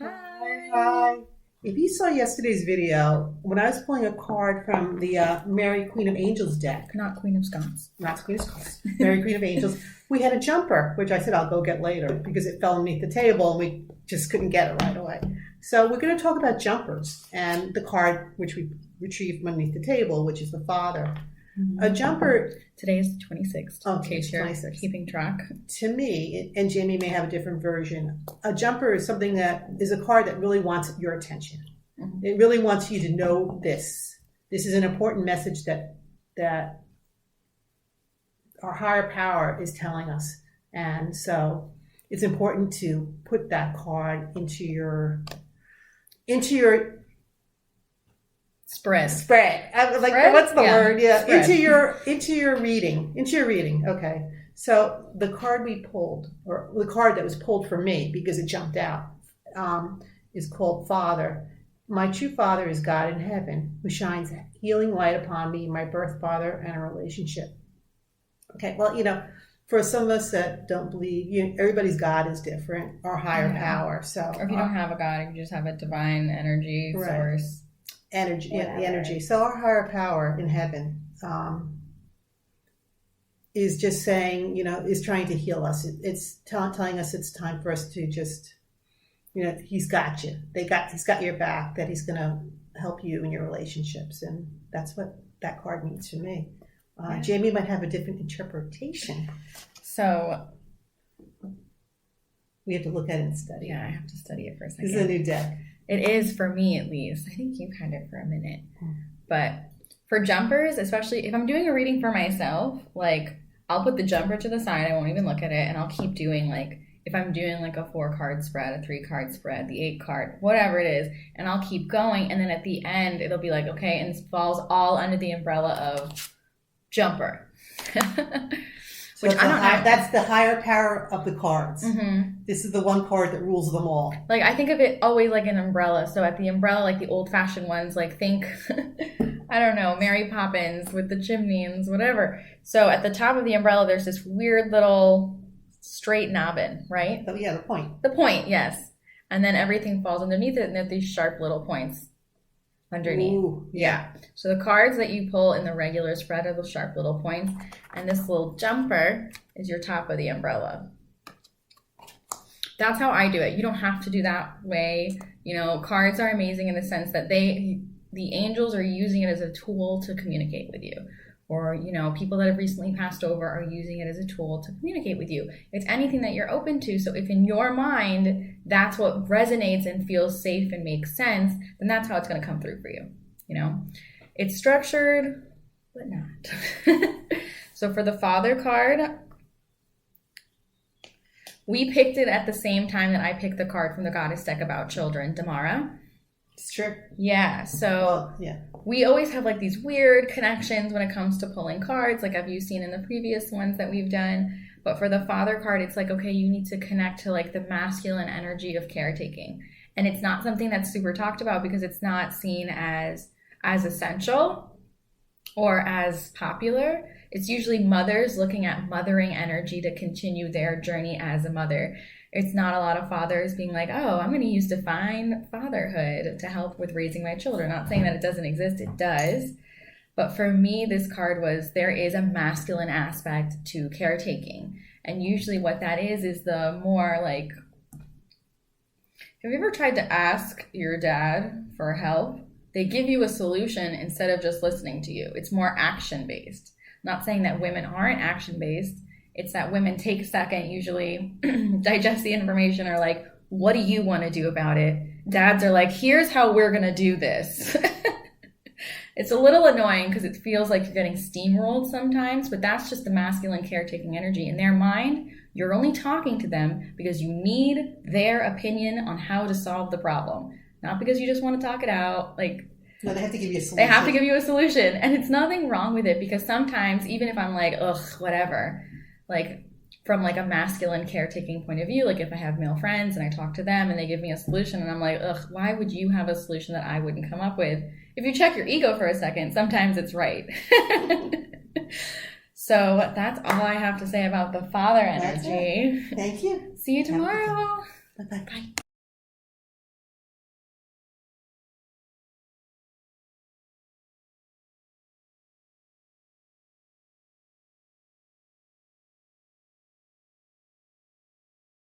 Hi. If you saw yesterday's video, when I was pulling a card from the Mary Queen of Angels deck, Not Queen of Scots. not Queen of Scots, Mary Queen of Angels, we had a jumper, which I said I'll go get later because it fell underneath the table and we just couldn't get it right away. So we're going to talk about jumpers and the card which we retrieved from underneath the table, which is the Father. A jumper, Today is the 26th. Oh, in case you're 26th. keeping track. to me, and Jamie may have a different version, a jumper is something that is a card that really wants your attention. Mhm. It really wants you to know this. This is an important message that our higher power is telling us. And so it's important to put that card into your Spread. spread. Like Spread? what's the Yeah, word? Yeah, spread. into your reading. Okay. So the card we pulled, or the card that was pulled for me because it jumped out, is called Father. My true Father is God in heaven, who shines healing light upon me, my birth father, and a relationship. Okay. Well, for some of us that don't believe, everybody's God is different, our higher Yeah. power. So Or if you don't have a God, if you just have a divine energy Right. source. energy, the Whatever. energy. So our higher power in heaven is just saying, is trying to heal us. It's telling us it's time for us to just, He's got you. He's got your back. That He's going to help you in your relationships, and that's what that card means to me. Yeah. Jamie might have a different interpretation. So, We have to look at it and study. yeah, I have to study it for a second. This is a new deck. It is for me, at least. I think you've had it for a minute. Mm. But for jumpers, especially if I'm doing a reading for myself, I'll put the jumper to the side. I won't even look at it. And I'll keep doing, if I'm doing a 4-card spread, a 3-card spread, the 8-card, whatever it is. And I'll keep going. And then at the end, it'll be okay. And it falls all under the umbrella of jumper. So Which I don't know. that's the higher power of the cards. Mm-hmm. This is the one card that rules them all. I think of it always like an umbrella. So at the umbrella, the old-fashioned ones, think, I don't know, Mary Poppins with the chimneys, whatever. So at the top of the umbrella, there's this weird little straight knobbin, right? Oh, yeah, the point. The point, yes. And then everything falls underneath it, and there are these sharp little points underneath. Ooh, Yeah. So the cards that you pull in the regular spread are the sharp little points, and this little jumper is your top of the umbrella. That's how I do it. You don't have to do that way. Cards are amazing in the sense that the angels are using it as a tool to communicate with you. Or, people that have recently passed over are using it as a tool to communicate with you. It's anything that you're open to. So if in your mind, that's what resonates and feels safe and makes sense, then that's how it's going to come through for you. It's structured, but not. So for the Father card, we picked it at the same time that I picked the card from the Goddess deck about children, Damara. It's true. Yeah, so Well, yeah. we always have these weird connections when it comes to pulling cards, like you've seen in the previous ones that we've done. But for the Father card, it's okay, you need to connect to the masculine energy of caretaking. And it's not something that's super talked about because it's not seen as essential or as popular. It's usually mothers looking at mothering energy to continue their journey as a mother. It's not a lot of fathers being oh, I'm going to use divine fatherhood to help with raising my children. Not saying that it doesn't exist, it does. But for me, this card was there is a masculine aspect to caretaking. And usually what that is the more have you ever tried to ask your dad for help? They give you a solution instead of just listening to you. It's more action-based. Not saying that women aren't action-based. It's that women take a second, usually digest the information, or what do you want to do about it? Dads are here's how we're going to do this. It's a little annoying because it feels like you're getting steamrolled sometimes, but that's just the masculine caretaking energy. In their mind, you're only talking to them because you need their opinion on how to solve the problem. Not because you just want to talk it out. No, they have to give you a solution. They have to give you a solution. And it's nothing wrong with it because sometimes, even if I'm ugh, whatever, from a masculine caretaking point of view, if I have male friends and I talk to them and they give me a solution and I'm ugh, why would you have a solution that I wouldn't come up with? If you check your ego for a second, sometimes it's right. So that's all I have to say about the Father energy. Thank you. See you tomorrow. Bye-bye. Bye.